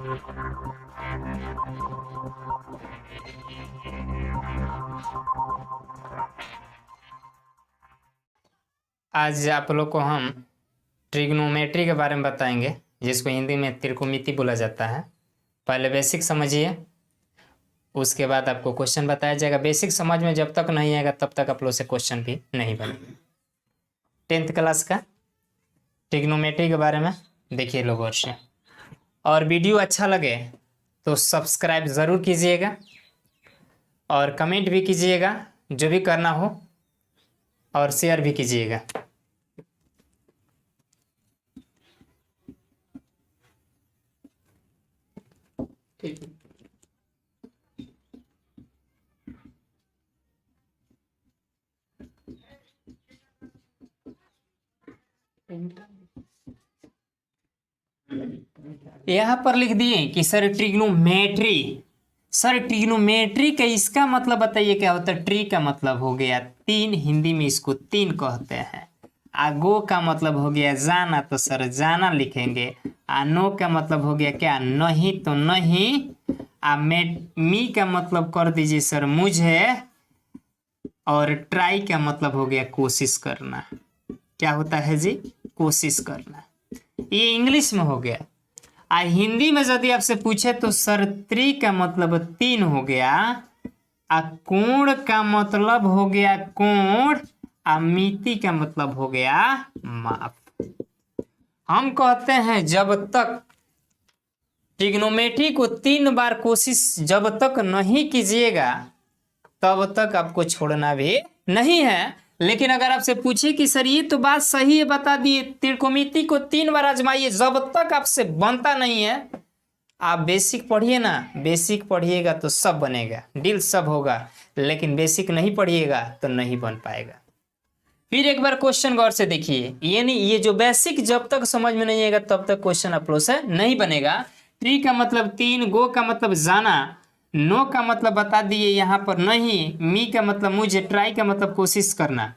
आज आप लोग को हम ट्रिग्नोमेट्री के बारे में बताएंगे, जिसको हिंदी में त्रिकोणमिति बोला जाता है। पहले बेसिक समझिए, उसके बाद आपको क्वेश्चन बताया जाएगा। बेसिक समझ में जब तक नहीं आएगा तब तक आप लोग से क्वेश्चन भी नहीं बनेगा। 10th क्लास का ट्रिग्नोमेट्री के बारे में देखिए लोग और से। और वीडियो अच्छा लगे तो सब्सक्राइब ज़रूर कीजिएगा और कमेंट भी कीजिएगा जो भी करना हो, और शेयर भी कीजिएगा। यहाँ पर लिख दिए कि सर ट्रिग्नोमेट्री। सर ट्रिग्नोमेट्री का इसका मतलब बताइए क्या होता है। ट्री का मतलब हो गया तीन, हिंदी में इसको तीन कहते हैं। आगो का मतलब हो गया जाना, तो सर जाना लिखेंगे। नो का मतलब हो गया क्या, नहीं, तो नहीं। मी का मतलब कर दीजिए सर मुझे। और ट्राई का मतलब हो गया कोशिश करना। क्या होता है जी, कोशिश करना। ये इंग्लिश में हो गया। हिंदी में यदि आपसे पूछे तो सर त्रि का मतलब तीन हो गया, कोण का मतलब हो गया कोण, मिति का मतलब हो गया माप। हम कहते हैं जब तक ट्रिग्नोमेट्री को 3 बार कोशिश जब तक नहीं कीजिएगा तब तक आपको छोड़ना भी नहीं है। लेकिन अगर आपसे पूछे कि सर ये तो बात सही है, बता दिए त्रिकोणमिति को 3 बार आजमाइए, जब तक आपसे बनता नहीं है। आप बेसिक पढ़िए ना, बेसिक पढ़िएगा तो सब बनेगा, डील सब होगा। लेकिन बेसिक नहीं पढ़िएगा तो नहीं बन पाएगा। फिर एक बार क्वेश्चन गौर से देखिए, ये जो बेसिक जब तक समझ में नहीं आएगा तब तक क्वेश्चन आप लोग से नहीं बनेगा। ट्री का मतलब तीन, गो का मतलब जाना, नो का मतलब बता दिए यहाँ पर नहीं, मी का मतलब मुझे, ट्राई का मतलब कोशिश करना।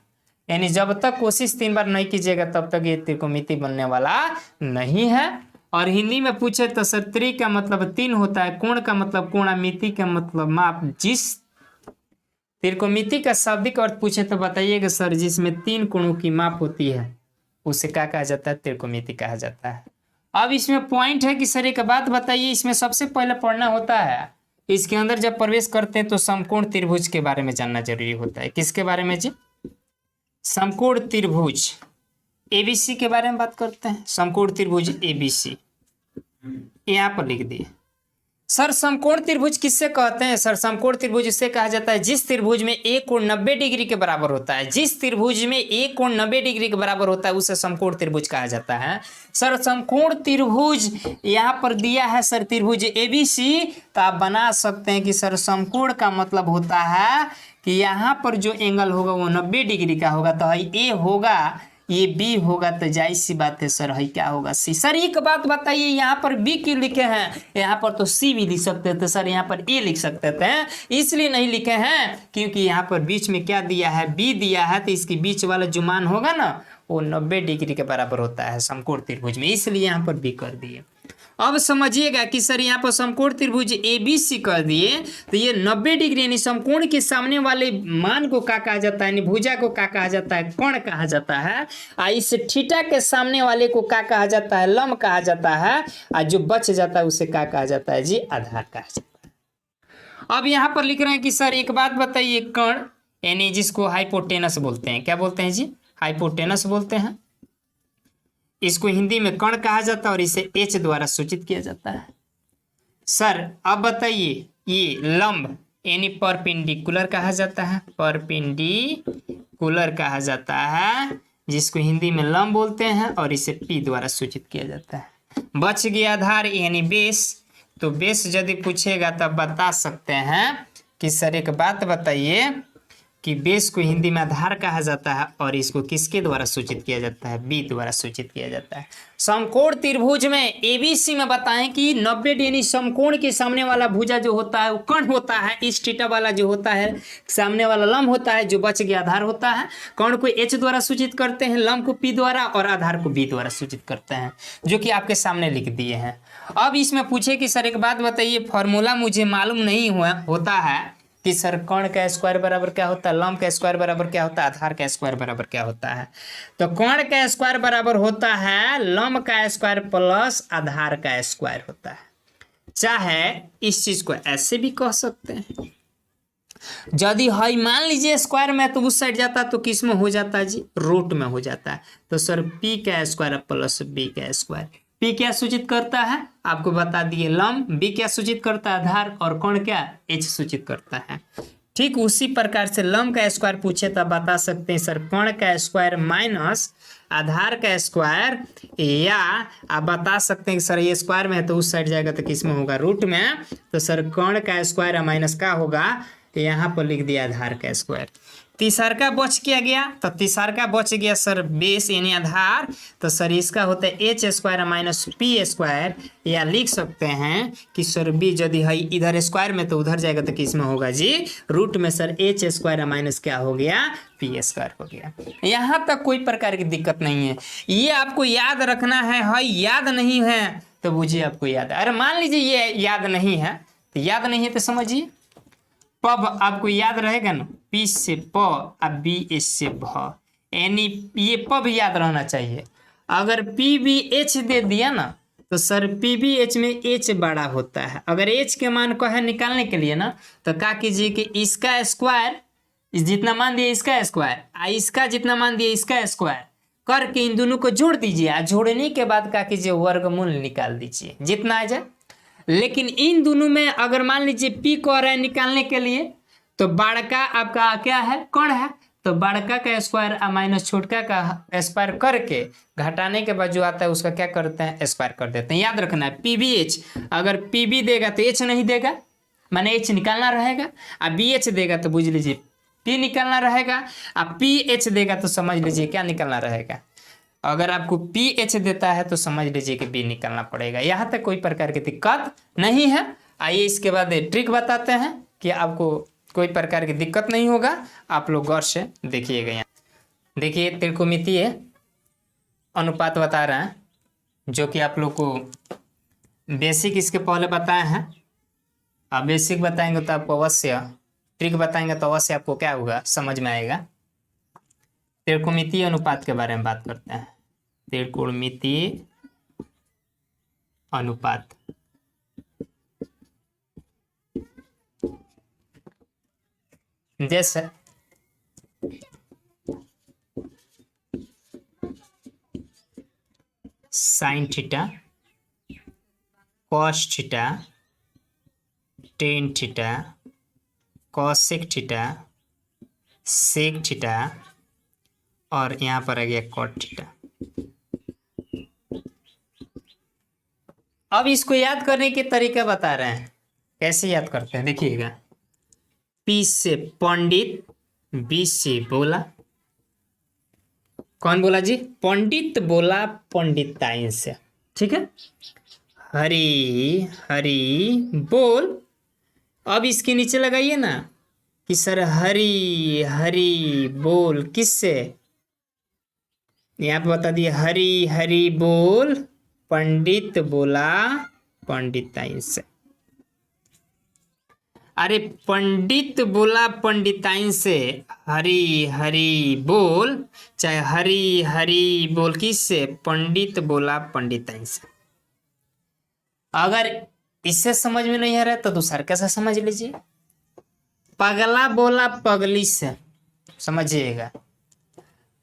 यानी जब तक कोशिश 3 बार नहीं कीजिएगा तब तक ये त्रिकोणमिति बनने वाला नहीं है। और हिंदी में पूछे तो सर त्रि का मतलब 3 होता है, कोण का मतलब कोण, मिति का मतलब माप। जिस त्रिकोणमिति का शाब्दिक अर्थ पूछे तो बताइएगा सर जिसमें 3 कोणों की माप होती है उसे क्या कहा जाता है, त्रिकोणमिति कहा जाता है। अब इसमें पॉइंट है कि सर एक बात बताइए, इसमें सबसे पहले पढ़ना होता है, इसके अंदर जब प्रवेश करते हैं तो समकोण त्रिभुज के बारे में जानना जरूरी होता है। किसके बारे में जी, समकोण त्रिभुज एबीसी के बारे में बात करते हैं। समकोण त्रिभुज एबीसी यहाँ पर लिख दिए। सर समकोण त्रिभुज किससे कहते हैं। सर समकोण त्रिभुज इससे कहा जाता है जिस त्रिभुज में एक कोण 90 डिग्री के बराबर होता है। जिस त्रिभुज में एक कोण 90 डिग्री के बराबर होता है उसे समकोण त्रिभुज कहा जाता है। सर समकोण त्रिभुज यहाँ पर दिया है सर त्रिभुज एबीसी, तो आप बना सकते हैं कि सर समकोण का मतलब होता है कि यहाँ पर जो एंगल होगा वो 90 डिग्री का होगा, तो ए होगा, ये बी होगा, तो जाहिर सी बात है सर है क्या होगा, सी। सर एक बात बताइए, यहाँ पर बी क्यों लिखे हैं, यहाँ पर तो सी भी लिख सकते थे सर, यहाँ पर ए लिख सकते थे। इसलिए नहीं लिखे हैं क्योंकि यहाँ पर बीच में क्या दिया है, बी दिया है, तो इसके बीच वाला जो मान होगा ना वो 90 डिग्री के बराबर होता है समकोण त्रिभुज में, इसलिए यहाँ पर बी कर दिए। अब समझिएगा कि सर यहाँ पर समकोण त्रिभुज एबीसी कर दिए, तो ये 90 डिग्री यानी समकोण के सामने वाले मान को क्या कहा जाता है, यानी भुजा को क्या कहा जाता है, कोण कहा जाता है। इस थीटा के सामने वाले को क्या कहा जाता है, लंब कहा जाता है। और जो बच जाता है उसे क्या कहा जाता है जी, आधार कहा जाता है। अब यहाँ पर लिख रहे हैं कि सर एक बात बताइए, कण यानी जिसको हाइपोटेनस बोलते हैं, क्या बोलते हैं जी, हाइपोटेनस बोलते हैं। इसको हिंदी में कण कहा जाता है और इसे एच द्वारा सूचित किया जाता है। सर अब बताइए, ये लंब यानी परपेंडिकुलर कहा जाता है, परपेंडिकुलर कहा जाता है, जिसको हिंदी में लंब बोलते हैं और इसे पी द्वारा सूचित किया जाता है। बच गया आधार यानी बेस, तो बेस यदि पूछेगा तब बता सकते हैं कि सर एक बात बताइए कि बेस को हिंदी में आधार कहा जाता है और इसको किसके द्वारा सूचित किया जाता है, बी द्वारा सूचित किया जाता है। समकोण त्रिभुज में एबीसी में बताएं कि 90 यानी समकोण के सामने वाला भुजा जो होता है वो कर्ण होता है, इस थीटा वाला जो होता है सामने वाला लंब होता है, जो बच गया आधार होता है। कर्ण को एच द्वारा सूचित करते हैं, लंब को पी द्वारा और आधार को बी द्वारा सूचित करते हैं, जो कि आपके सामने लिख दिए हैं। अब इसमें पूछे कि सर एक बात बताइए, फॉर्मूला मुझे मालूम नहीं होता है कि सर कर्ण का स्क्वायर बराबर क्या होता है, लंब का स्क्वायर बराबर क्या होता है, आधार का स्क्वायर बराबर क्या होता है। तो कर्ण का स्क्वायर बराबर होता है लंब का स्क्वायर प्लस आधार का स्क्वायर होता है। चाहे इस चीज को ऐसे भी कह सकते हैं, यदि हई मान लीजिए स्क्वायर में तो उस साइड जाता तो किस में हो जाता है जी, रूट में हो जाता है। तो सर पी का स्क्वायर प्लस बी का स्क्वायर, पी क्या सूचित करता है आपको बता दिए लंब, बी क्या सूचित करता है आधार, और कर्ण क्या एच सूचित करता है। ठीक उसी प्रकार से लंब का स्क्वायर पूछे तो बता सकते हैं सर कर्ण का स्क्वायर माइनस आधार का स्क्वायर, या आप बता सकते हैं कि सर ये स्क्वायर में है तो उस साइड जाएगा तो किस में होगा, रूट में। तो सर कर्ण का स्क्वायर माइनस का होगा, यहाँ पर लिख दिया आधार का स्क्वायर। तीसरा का बच किया गया, तो तीसरा का बच गया सर बेस यानी आधार, तो सर इसका होता है H square minus P square, या लिख सकते हैं कि सर बी यदि है इधर स्क्वायर में तो उधर जाएगा तो किस में होगा जी, रूट में। सर एच स्क्वायर माइनस क्या हो गया, पी स्क्वायर हो गया। यहाँ तक कोई प्रकार की दिक्कत नहीं है, ये आपको याद रखना है याद नहीं है तो बुझिए आपको याद है। अरे मान लीजिए ये याद नहीं है तो याद नहीं है तो समझिए पब आपको याद रहेगा ना, पी से प और बी एच से भ, यानी ये पब याद रहना चाहिए। अगर पी बी एच दे दिया ना तो सर पी बी एच में एच बड़ा होता है। अगर एच के मान को है निकालने के लिए ना तो क्या कीजिए कि इसका स्क्वायर जितना मान दिया इसका स्क्वायर, इसका जितना मान दिया इसका स्क्वायर करके इन दोनों को जोड़ दीजिए। जोड़ने के बाद क्या कीजिए वर्गमूल निकाल दीजिए जितना आ जाए। लेकिन इन दोनों में अगर मान लीजिए पी को आ रहा है निकालने के लिए तो बड़का आपका क्या है, कर्ण है, तो बड़का का स्क्वायर माइनस छोटका का स्क्वायर करके घटाने के बाद जो आता है उसका क्या करते हैं, स्क्वायर कर देते हैं। याद रखना है पी बी एच, अगर पी बी देगा तो एच नहीं देगा, माने एच निकालना रहेगा, और बी एच देगा तो बुझ लीजिए पी निकालना रहेगा, और पी एच देगा तो समझ लीजिए क्या निकालना रहेगा। अगर आपको पी एच देता है तो समझ लीजिए कि बी निकालना पड़ेगा। यहाँ तक कोई प्रकार की दिक्कत नहीं है। आइए इसके बाद ट्रिक बताते हैं कि आपको कोई प्रकार की दिक्कत नहीं होगा। आप लोग गौर से देखिएगा। यहाँ देखिए त्रिकोणमितीय अनुपात बता रहे हैं, जो कि आप लोग को बेसिक इसके पहले बताए हैं। अब बेसिक बताएंगे तो आपको अवश्य, ट्रिक बताएंगे तो अवश्य आपको क्या होगा, समझ में आएगा। त्रिकोणमितीय अनुपात के बारे में बात करते हैं। त्रिकोणमितीय अनुपात जैसे sine theta, cos theta, tan theta, cosec theta, sec theta, और यहाँ पर आ गया कॉट थीटा। अब इसको याद करने के तरीका बता रहे हैं, कैसे याद करते हैं देखिएगा। पी से पंडित, बी से बोला, कौन बोला जी, पंडित बोला पंडिताइन से, ठीक है। हरी हरी बोल। अब इसके नीचे लगाइए ना कि सर हरी हरी बोल किससे, यहाँ पे बता दिए हरी हरी बोल पंडित बोला पंडिताइन से। अरे पंडित बोला पंडिताइन से हरी हरी बोल, चाहे हरी हरी बोल किससे, पंडित बोला पंडिताइन से। अगर इससे समझ में नहीं आ रहा है तो दूसरा कैसा समझ लीजिए, पगला बोला पगली से, समझिएगा।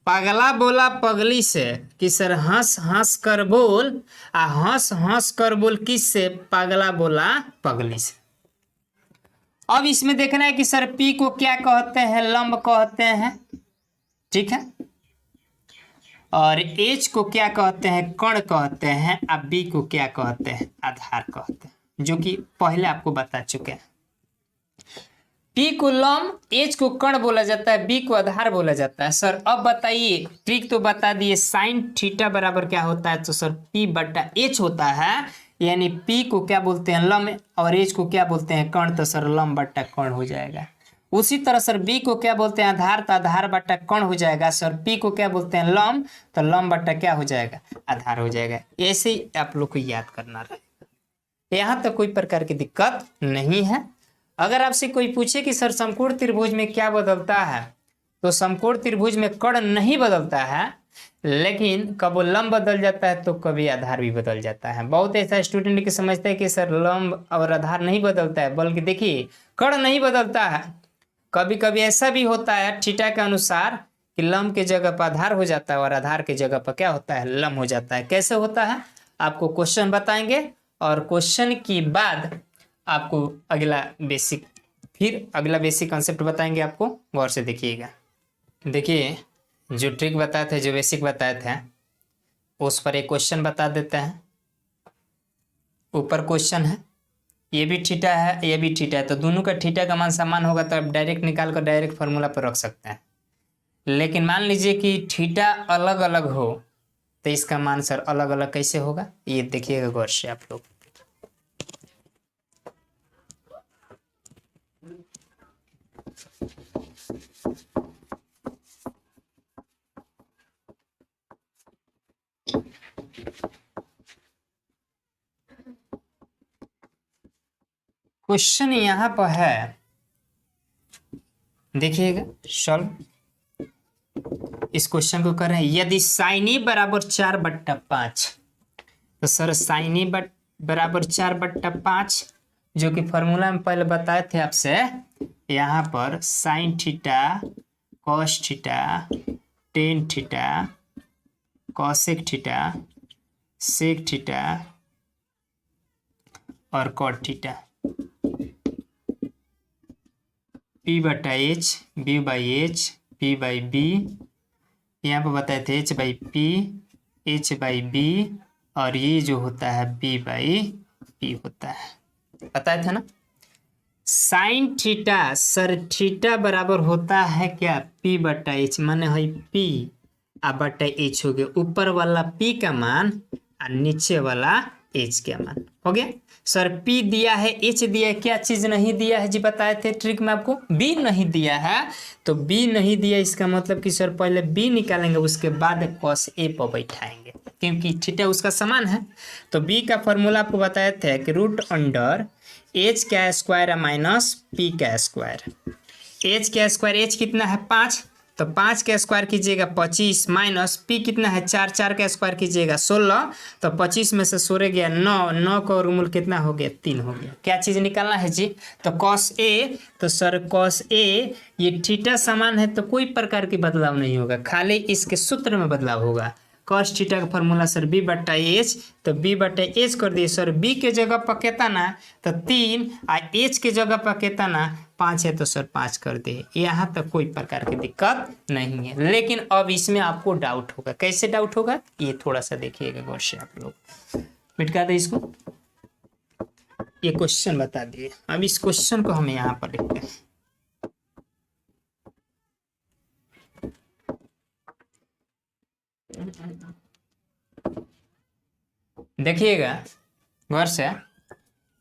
पगला बोला पगली से कि सर हंस हंस कर बोल, आ हंस हंस कर बोल किससे, पगला बोला पगली से। अब इसमें देखना है कि सर पी को क्या कहते हैं, लंब कहते हैं, ठीक है, और एच को क्या कहते हैं, कर्ण कहते हैं, अब बी को क्या कहते हैं, आधार कहते हैं, जो कि पहले आपको बता चुके हैं। P को लंब, H को कण बोला जाता है, B को आधार बोला जाता है। सर अब बताइए, ट्रिक तो बता दिए, साइन थीटा बराबर क्या होता है, तो सर P बटा H होता है, यानी P को क्या बोलते हैं लंब और H को क्या बोलते हैं कण, तो सर लंब बटा कण हो जाएगा। उसी तरह सर B को क्या बोलते हैं आधार, तो आधार बटा कण हो जाएगा। सर P को क्या बोलते हैं लंब, तो लंब बटा क्या हो जाएगा, आधार हो जाएगा। ऐसे ही आप लोग को याद करना रहेगा, यहाँ तक कोई प्रकार की दिक्कत नहीं है। अगर आपसे कोई पूछे कि सर समकोण त्रिभुज में क्या बदलता है, तो समकोण त्रिभुज में कण नहीं बदलता है, लेकिन कब लंब बदल जाता है तो कभी आधार भी बदल जाता है। बहुत ऐसा स्टूडेंट के समझते हैं कि सर लंब और आधार नहीं बदलता है, बल्कि देखिए कण नहीं बदलता है। कभी कभी ऐसा भी होता है थीटा के अनुसार कि लंब के जगह पर आधार हो जाता है और आधार के जगह पर क्या होता है लंब हो जाता है। कैसे होता है आपको क्वेश्चन बताएंगे, और क्वेश्चन के बाद आपको अगला बेसिक कंसेप्ट बताएंगे, आपको गौर से देखिएगा। देखिए जो ट्रिक बताए थे, जो बेसिक बताए थे, उस पर एक क्वेश्चन बता देते हैं। ऊपर क्वेश्चन है, ये भी थीटा है ये भी थीटा है, तो दोनों का थीटा का मान समान होगा तो आप डायरेक्ट निकाल कर डायरेक्ट फार्मूला पर रख सकते हैं। लेकिन मान लीजिए कि थीटा अलग अलग हो, तो इसका मान सर अलग अलग कैसे होगा, ये देखिएगा गौर से आप लोग। क्वेश्चन यहां पर है, देखिएगा सॉल्व। इस क्वेश्चन को कर रहे हैं, यदि साइन ए बराबर 4/5, तो सर साइन ए बराबर 4/5, जो कि फॉर्मूला में पहले बताए थे आपसे, यहाँ पर sine theta cos theta tan theta cosec theta sec theta और कॉट थीटा, P बटा H, B by H, P by B, यहाँ पर बताए थे H by P, H by B, और ये जो होता है B बाई P होता है, बताए थे ना। साइन थीटा, सर थीटा बराबर होता है क्या P बटा H, माने है P आ बटा H हो गया, ऊपर वाला P का मान और नीचे वाला H का मान हो गया। सर P दिया है H दिया है, क्या चीज नहीं दिया है जी, बताए थे ट्रिक में आपको, B नहीं दिया है, तो B नहीं दिया इसका मतलब कि सर पहले B निकालेंगे, उसके बाद cos A पर बैठाएंगे, क्योंकि थीटा उसका समान है। तो B का फॉर्मूला आपको बताए थे कि √अंडर H का स्क्वायर माइनस P का स्क्वायर। H का स्क्वायर, H कितना है 5, तो 5 का स्क्वायर कीजिएगा 25, माइनस P कितना है 4, 4 का स्क्वायर कीजिएगा 16, तो 25 में से 16 गया 9, 9 का वर्गमूल कितना हो गया 3 हो गया। क्या चीज़ निकालना है जी, तो cos A, तो सर cos A ये थीटा समान है तो कोई प्रकार की बदलाव नहीं होगा, खाली इसके सूत्र में बदलाव होगा। cos थीटा का फॉर्मूला सर B बटा H, तो B बटा H कर दिए सर, B के जगह पर कितना तो 3 और H के जगह पर कितना 5 है, तो सर 5 कर दिए। यहाँ तक कोई प्रकार की दिक्कत नहीं है। लेकिन अब इसमें आपको डाउट होगा, कैसे डाउट होगा ये थोड़ा सा देखिएगा गौर से आप लोग। मिटा दे इसको, ये क्वेश्चन बता दिए। अब इस क्वेश्चन को हम यहाँ पर लिखते हैं। देखिएगा गौर से,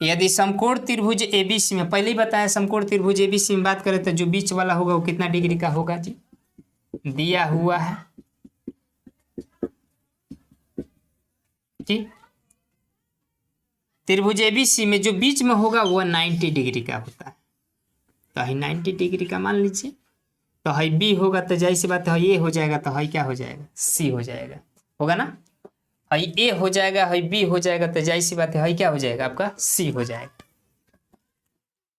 यदि समकोण त्रिभुज एबीसी में, पहले ही बताया समकोण त्रिभुज एबीसी में बात करें तो जो बीच वाला होगा वो कितना डिग्री का होगा जी, दिया हुआ है जी। त्रिभुज एबीसी में जो बीच में होगा वो 90 डिग्री का होता है, तो है 90 डिग्री का मान लीजिए। तो है बी होगा तो जाहिर सी बात है ये हो जाएगा, तो है क्या हो जाएगा सी हो जाएगा, होगा ना। है ए हो जाएगा, है बी हो जाएगा, तो जाहिर सी बात है क्या हो जाएगा आपका सी हो जाएगा।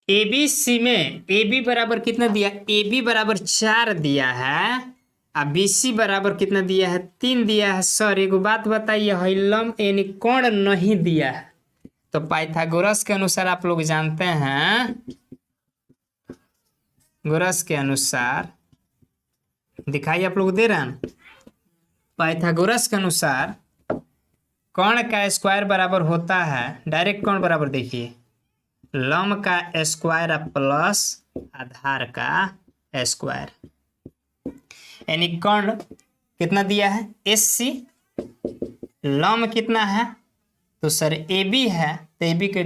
ए बी सी में ए बी बराबर कितना दिया, ए बी बराबर 4 दिया है, अब बी सी बराबर कितना दिया है 3 दिया है। सर एगो बात बताइए, है लंब यानी कोण नहीं दिया है, तो पाइथागोरस के अनुसार आप लोग जानते हैं, गोरस के अनुसार दिखाई आप लोग दे रहे हैं, पाइथागोरस के अनुसार कोण का स्क्वायर बराबर होता है, डायरेक्ट कोण बराबर देखिए लंब का स्क्वायर प्लस आधार का स्क्वायर। यानी कर्ण कितना दिया है SC, लंब कितना है तो सर AB है, तो AB के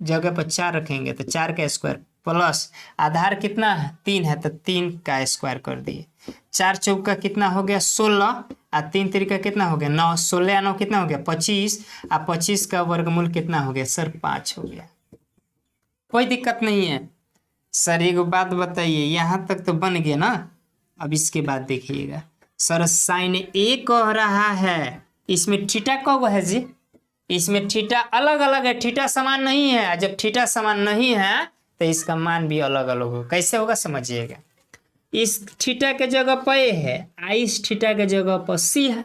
जगह पर 4 रखेंगे तो 4 का स्क्वायर प्लस आधार कितना है 3 है तो 3 का स्क्वायर कर दिए। 4 चौका कितना हो गया 16 और 3 तिरिका कितना हो गया 9, 16 या 9 कितना हो गया 25 और 25 का वर्गमूल कितना हो गया सर 5 हो गया। कोई दिक्कत नहीं है सर। एक बात बताइए, यहाँ तक तो बन गया ना। अब इसके बाद देखिएगा सर साइन A कह रहा है, इसमें थीटा कब है जी, इसमें थीटा अलग अलग है, थीटा समान नहीं है। जब थीटा समान नहीं है तो इसका मान भी अलग अलग होगा। कैसे होगा समझिएगा, इस थीटा के जगह पर A है, इस थीटा के जगह पर C है।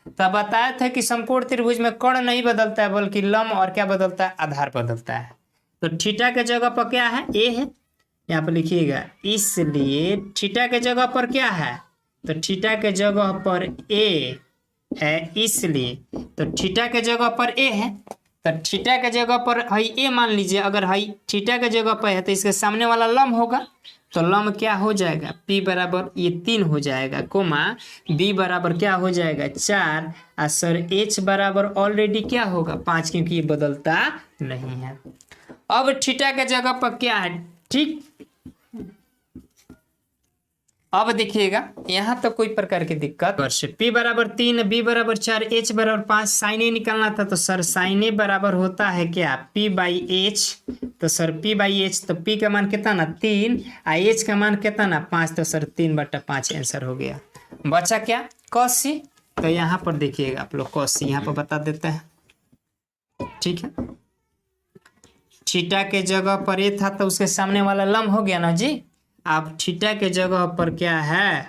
तब बताया था कि समकोण त्रिभुज में कोण नहीं बदलता है बल्कि लंब और क्या बदलता है आधार बदलता है। तो थीटा के जगह पर क्या है A है, यहाँ पर लिखिएगा। इसलिए थीटा के जगह पर क्या है तो थीटा के जगह पर A है, इसलिए तो थीटा के जगह पर A है, तो थीटा के जगह पर हई A मान लीजिए। अगर हई थीटा के जगह पर है तो इसके सामने वाला लंब होगा, तो लंब क्या हो जाएगा P बराबर ये 3 हो जाएगा, कोमा B बराबर क्या हो जाएगा 4 और सर H बराबर ऑलरेडी क्या होगा 5, क्योंकि ये बदलता नहीं है। अब थीटा के जगह पर क्या है, ठीक। अब देखिएगा यहाँ तो कोई प्रकार की दिक्कत। P बराबर 3, B बराबर 4, H बराबर 5, साइन A निकालना था तो सर साइन A बराबर होता है क्या P बाई H। तो सर P बाई H, तो P का मान कितना ना 3 और H का मान कितना ना 5, तो सर 3/5 आंसर हो गया। बचा क्या cos C, तो यहाँ पर देखिएगा आप लोग cos C यहाँ पर बता देते हैं, ठीक है। थीटा के जगह पर A था तो उसके सामने वाला लंब हो गया ना जी। अब थीटा के जगह पर क्या है,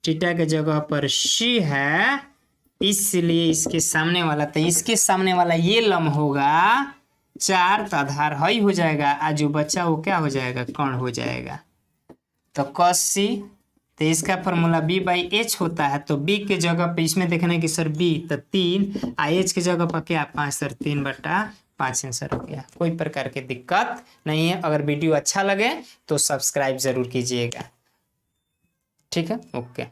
थीटा के जगह पर C है, इसलिए इसके सामने वाला, तो इसके सामने वाला ये लंब होगा 4, तो आधार हई हो जाएगा, आज जो बच्चा वो क्या हो जाएगा कर्ण हो जाएगा। तो cos C, तो इसका फॉर्मूला B बाई H होता है, तो B के जगह पे इसमें देखना है कि सर B तो 3 H के जगह पर क्या 5, सर 3/5 आंसर हो गया। कोई प्रकार की दिक्कत नहीं है। अगर वीडियो अच्छा लगे तो सब्सक्राइब जरूर कीजिएगा, ठीक है, ओके।